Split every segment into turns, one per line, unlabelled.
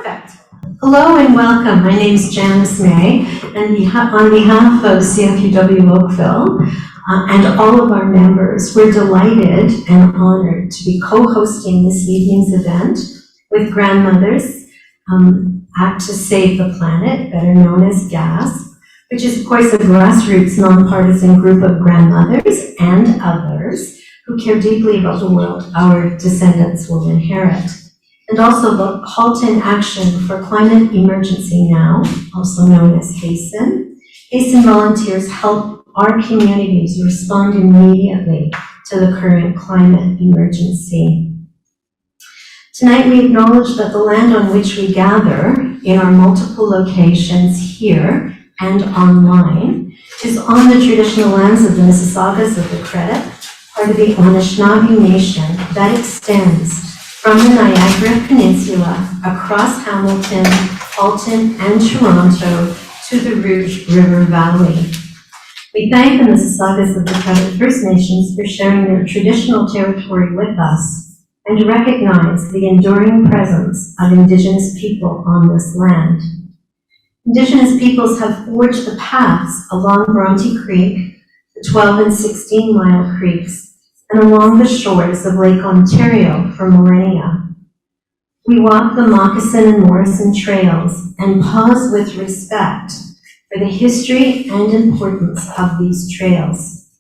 Perfect. Hello and welcome. My name is Janice May, and on behalf of CFUW Oakville and all of our members, we're delighted and honored to be co-hosting this evening's event with grandmothers at To Save the Planet, better known as GASP, which is of course a grassroots nonpartisan group of grandmothers and others who care deeply about the world our descendants will inherit. And also the Halton Action for Climate Emergency Now, also known as HASTEN. HASTEN volunteers help our communities respond immediately to the current climate emergency. Tonight we acknowledge that the land on which we gather in our multiple locations here and online is on the traditional lands of the Mississaugas of the Credit, part of the Anishinaabe Nation that extends from the Niagara Peninsula across Hamilton, Halton, and Toronto to the Rouge River Valley. We thank the Mississaugas of the Credit First Nations for sharing their traditional territory with us and recognize the enduring presence of Indigenous people on this land. Indigenous peoples have forged the paths along Bronte Creek, the 12 and 16 Mile Creeks, and along the shores of Lake Ontario for millennia. We walk the Moccasin and Morrison trails and pause with respect for the history and importance of these trails.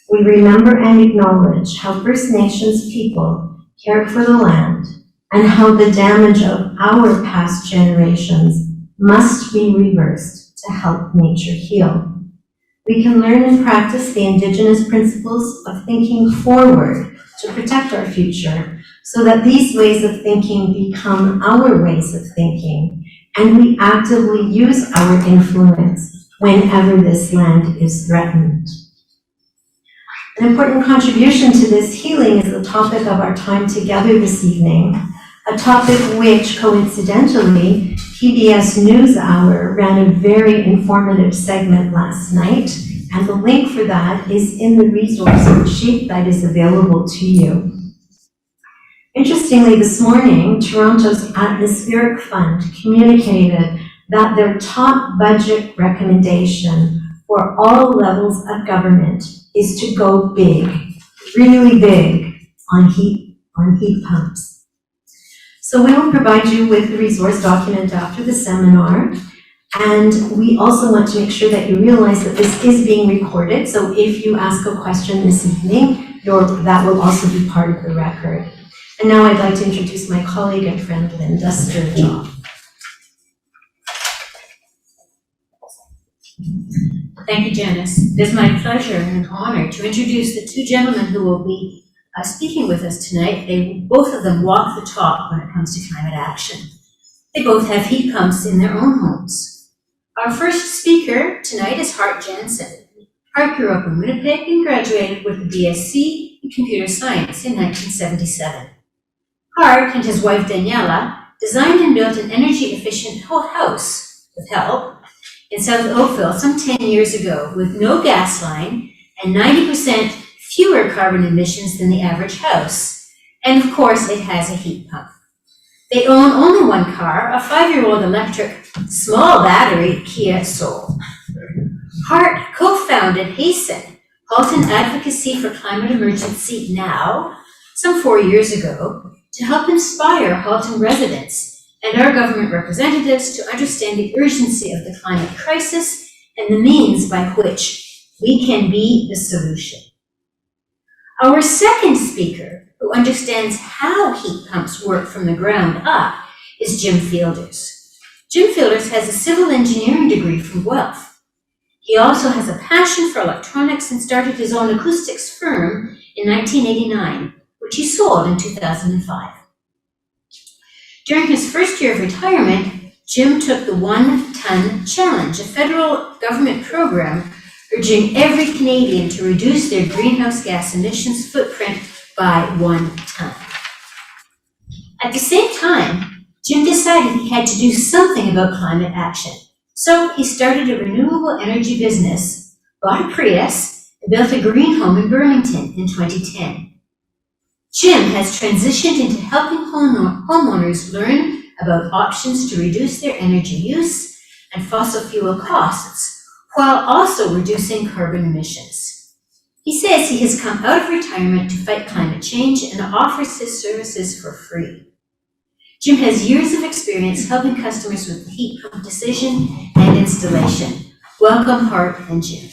We remember and acknowledge how First Nations people cared for the land and how the damage of our past generations must be reversed to help nature heal. We can learn and practice the Indigenous principles of thinking forward to protect our future so that these ways of thinking become our ways of thinking, and we actively use our influence whenever this land is threatened. An important contribution to this healing is the topic of our time together this evening, a topic which, coincidentally, PBS NewsHour ran a very informative segment last night, and the link for that is in the resource sheet that is available to you. Interestingly, this morning, Toronto's Atmospheric Fund communicated that their top budget recommendation for all levels of government is to go big, really big, on heat pumps. So we will provide you with the resource document after the seminar, and we also want to make sure that you realize that this is being recorded, so if you ask a question this evening, that will also be part of the record. And now I'd like to introduce my colleague and friend, Linda Sturgeon.
Thank you, Janice. It is my pleasure and honor to introduce the two gentlemen who will be speaking with us tonight. Both of them walk the talk when it comes to climate action. They both have heat pumps in their own homes. Our first speaker tonight is Hart Jansen. Hart grew up in Winnipeg and graduated with a BSc in computer science in 1977. Hart and his wife Daniela designed and built an energy-efficient house with help in South Oakville some 10 years ago with no gas line and 90% fewer carbon emissions than the average house. And of course, it has a heat pump. They own only one car, a 5-year-old electric, small battery Kia Soul. Hart co-founded HASTEN, Halton Advocacy for Climate Emergency Now, some 4 years ago, to help inspire Halton residents and our government representatives to understand the urgency of the climate crisis and the means by which we can be the solution. Our second speaker, who understands how heat pumps work from the ground up, is Jim Fielders. Jim Fielders has a civil engineering degree from Guelph. He also has a passion for electronics and started his own acoustics firm in 1989, which he sold in 2005. During his first year of retirement, Jim took the 1 Ton Challenge, a federal government program urging every Canadian to reduce their greenhouse gas emissions footprint by 1 ton. At the same time, Jim decided he had to do something about climate action. So he started a renewable energy business, bought a Prius, and built a green home in Burlington in 2010. Jim has transitioned into helping homeowners learn about options to reduce their energy use and fossil fuel costs, while also reducing carbon emissions. He says he has come out of retirement to fight climate change and offers his services for free. Jim has years of experience helping customers with heat pump decision and installation. Welcome, Hart and Jim.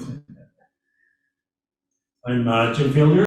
within it. I'm Tim Fielder.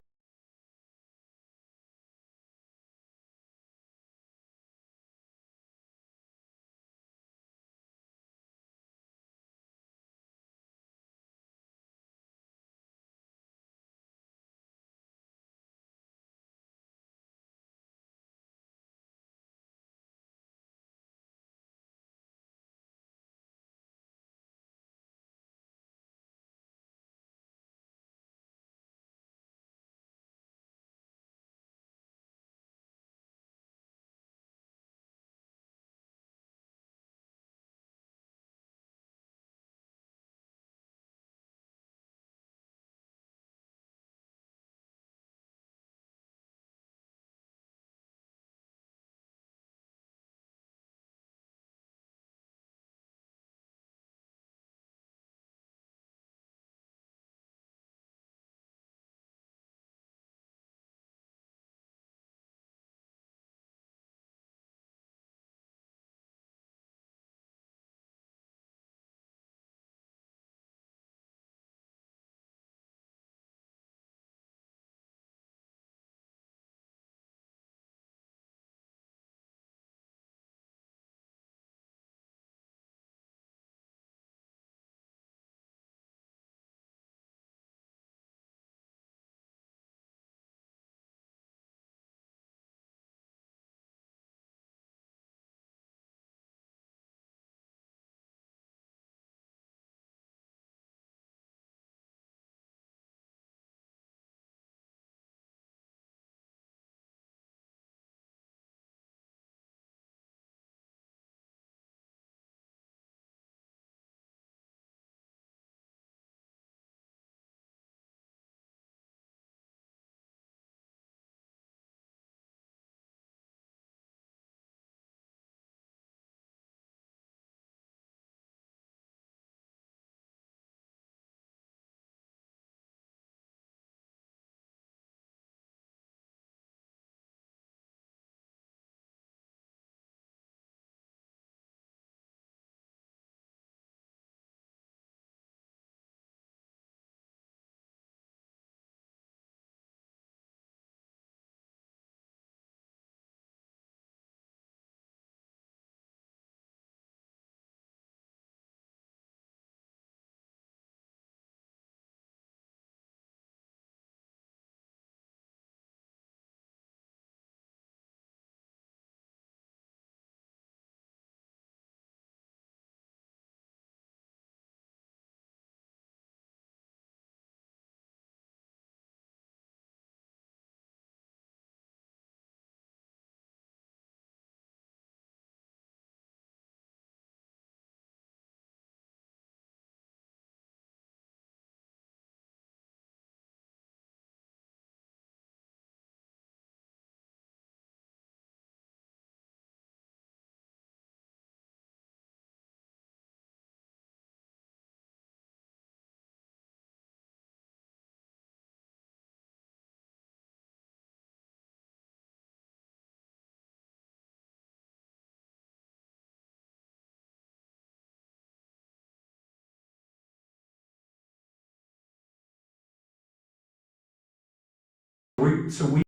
So we